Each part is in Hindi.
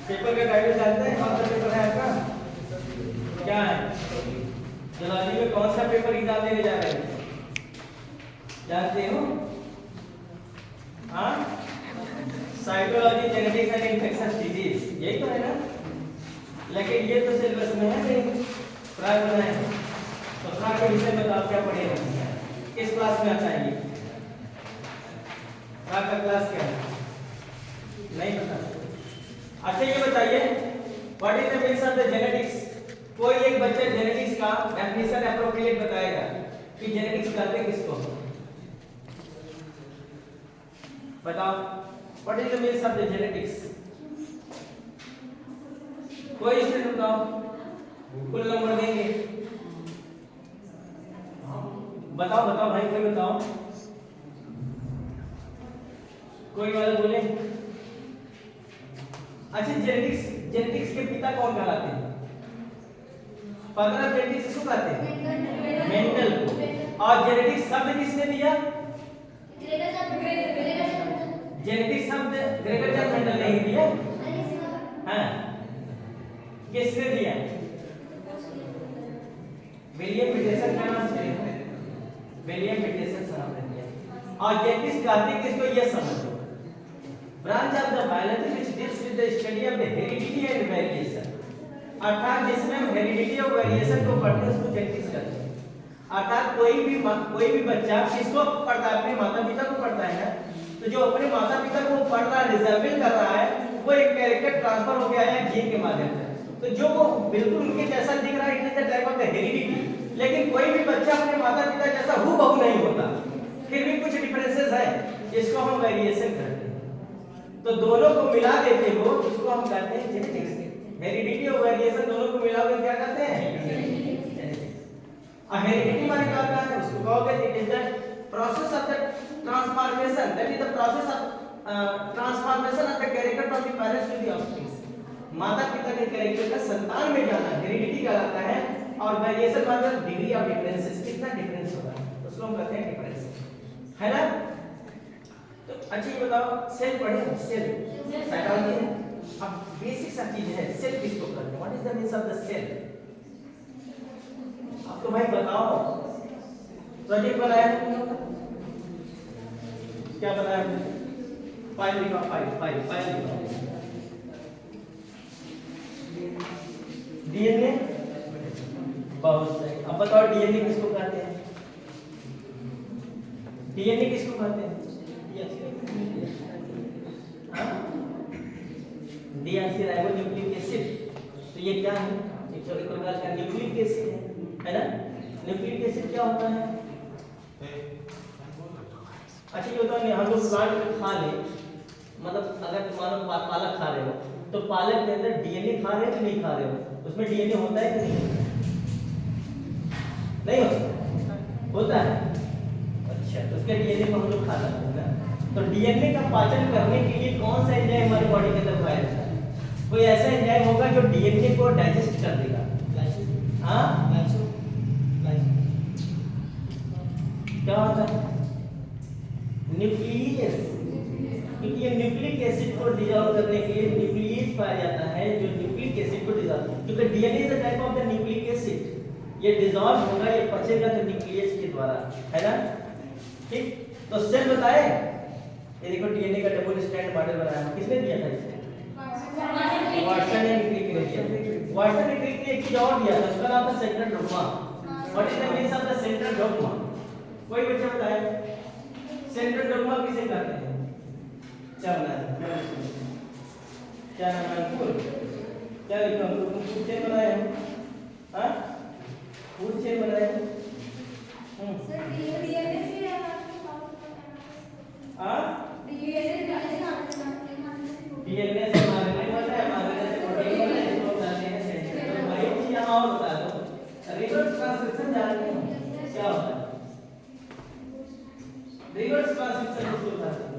पेपर का टाइटल जानते हैं? कौन सा पेपर है आपका? क्या है? जूलॉजी में कौन सा पेपर एग्जाम देने जा रहे हैं? जानते हो? हाँ, cytology, genetics and infectious disease, यही तो है ना? लेकिन ये तो सिलेबस में है नहीं, प्राय बनाए हैं। तो प्राय के विषय में तो आप क्या पढ़ेंगे? किस क्लास में आता है ये? प्राय का क्लास क्या है? नहीं पता। अच्छा ये बताइए, what is the meaning of the genetics? कोई एक बच्चा जेनेटिक्स का डेफिनेशन एप्रोप्रिएट बताएगा कि जेनेटिक्स कहते किसको? बताओ, what is the meaning of the genetics? कोई स्टूडेंट बताओ, फुल नंबर देंगे। बताओ बताओ भाई, कोई बताओ, कोई वाला बोले। अच्छा, जेनेटिक्स के पिता कौन कहलाते हैं? फादर ऑफ जेनेटिक्स किसको कहते हैं? मेंडल को। और जेनेटिक्स शब्द किसने दिया? जेनेटिक्स शब्द ग्रेगर जैन मेंडल नहीं दिया। हाँ, किसने दिया? विलियम पीटरसन के नाम से, विलियम पीटरसन साहब ने दिया। और जेनेटिक्स कहते किसको, ये समझो, branch of the biology which deals with the study of the heredity and variation, अर्थात जिसमें हम हेरिडिटी और वेरिएशन को पढ़ते हैं उसको जेनेटिक्स कहते हैं। अर्थात कोई भी बच्चा किसको पढ़ता है? अपने माता पिता को पढ़ता है ना। तो जो अपने माता पिता को पढ़ रहा है, रिजेंबल कर रहा है, वो एक कैरेक्टर ट्रांसफर हो गया है जीन के माध्यम से। तो जो वो बिल्कुल उनके जैसा दिख रहा है, it is the type of the heredity. लेकिन कोई भी बच्चा अपने माता पिता जैसा हूबहू नहीं होता, फिर भी कुछ डिफरेंसेस है, इसको हम वेरिएशन कहते हैं। तो दोनों को मिला देते हो, इसको हम कहते हैं जेनेटिक्स। हेरिडिटी और वेरिएशन दोनों को मिला के क्या कहते हैं? हेरिडिटी माने क्या होता है? उसको कहोगे it is the process of the transformation, that is the process of transformation of the character from the parents to the offspring. माता पिता के कैरेक्टर का संतान में जाना हेरिडिटी कहलाता है। और वेरिएशन मतलब डिग्री ऑफ डिफरेंसेस, कितना डिफरेंस होगा उसको हम कहते हैं डिफरेंस, है ना? तो अच्छा ये बताओ, सेल पढ़े? सेल साइटोलॉजी है। अब बेसिक सा चीज है, सेल किसको कहते हैं? What is the meaning of the cell? अब तो भाई बताओ, प्रोजेक्ट बनाया तुमने, क्या बनाया? फाइल लिखा, फाइल लिखा। डीएनए, बहुत सही। अब बताओ डीएनए किसको कहते हैं? डीएनए किसको कहते हैं? Deoxyribonucleic acid. तो ये क्या है? एक प्रकार का न्यूक्लिक एसिड है ना? न्यूक्लिक एसिड क्या होता है? अच्छा ये बताओ, हम लोग प्लांट खा ले, मतलब अगर मानो पालक खा रहे हो, तो पालक के अंदर डीएनए खा रहे हो कि नहीं खा रहे हो? उसमें डीएनए होता है कि नहीं होता? होता है। अच्छा, तो उसके डीएनए को हम लोग खा सकते हैं ना? तो डीएनए का पाचन करने के लिए कौन सा एंजाइम हमारी बॉडी के अंदर पाया जाता है? कोई ऐसा एंजाइम होगा जो डीएनए को डाइजेस्ट कर देगा। हाँ, क्या होता है? न्यूक्लियस। क्योंकि ये न्यूक्लिक एसिड को डिसॉल्व करने के लिए न्यूक्लियस पाया जाता है, जो न्यूक्लिक एसिड को डिसॉल्व, क्योंकि DNA is a type of the nucleic acid. ये डिसॉल्व होगा, ये पचेगा तो न्यूक्लियस के द्वारा, है ना? ठीक, तो सेल बताए। ये देखो डीएनए का डबल स्ट्रैंड मॉडल बनाया, किसने दिया था इसे? वाटसन ने क्रिक ने दिया। वाटसन ने क्रिक ने एक चीज और दिया था, उसका नाम था central dogma. What is the meaning of the central dogma? कोई बच्चा बताए सेंट्रल डोग्मा किसे कहते हैं? क्या बनाया? क्या नाम है? क्या लिखा? फूड चेन बनाया है। हाँ, फूड चेन बनाया है। सर डीएनए से हाँ, डीएनए से हमारे नहीं बनता है, हमारे से प्रोटीन बनता है, इसको बताते हैं सेंट्रल। तो भाई चीज यहाँ और बता दो, रिवर्स ट्रांसक्रिप्शन जानते हो क्या होता है? रिवर्स ट्रांसक्रिप्शन किसको कहते हैं?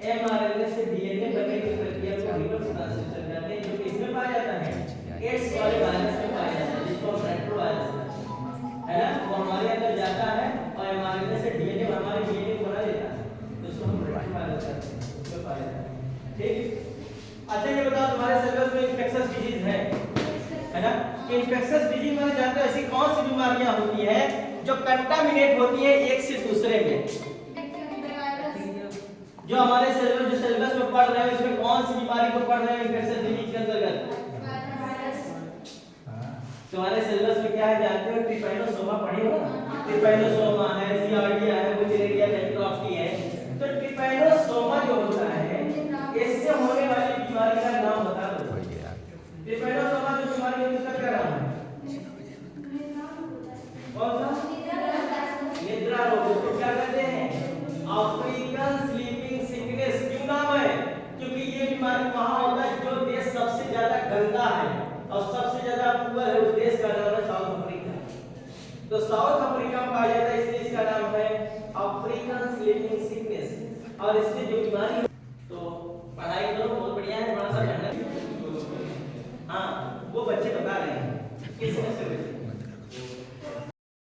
एमआरएनए से डीएनए बनने की प्रक्रिया को रिवर्स ट्रांसक्रिप्शन कहते हैं, जो कि इसमें पाया जाता है, एड्स वाले वायरस में पाया जाता है, जिसको रेट्रोवायरस है ना? वो हमारे अंदर जाता है और एमआरएनए से डीएनए, हमारे डीएनए इन्फेक्शियस डिजीज माने जानते हो ऐसी कौन सी बीमारियां होती है जो कंटामिनेट होती है एक से दूसरे में? जो हमारे सिलेबस में पढ़ रहे हैं उसमें कौन सी बीमारी को पढ़ रहे हैं इन्फेक्शियस डिजीज के अंतर्गत? तुम्हारे सिलेबस में क्या है जानते हो? ट्रिपैनोसोमा पढ़ी हो ना? ट्रिपैनोसोमा है, जियार्डिया है, बुचेरिया बैंक्रॉफ्टी है। तो ट्रिपैनोसोमा जो होता है इससे होने वाली बीमारी का नाम बता दो। ट्रिपैनोसोमा जो बीमारी है उसका क्या नाम है? कौन सा? निद्रा रोग। उसको क्या कहते हैं? African sleeping sickness. क्यों नाम है? क्योंकि ये बीमारी वहां होता है जो देश सबसे ज्यादा गंदा है और सबसे ज्यादा पुअर है, उस देश का नाम है साउथ अफ्रीका। तो साउथ अफ्रीका में पाया जाता है इसलिए इसका नाम है अफ्रीकन स्लीपिंग सिकनेस। और इसमें जो बीमारी तो पढ़ाई करो, बहुत बढ़िया है, बड़ा सा मेहनत। हाँ वो बच्चे बता रहे हैं किस सेमेस्टर में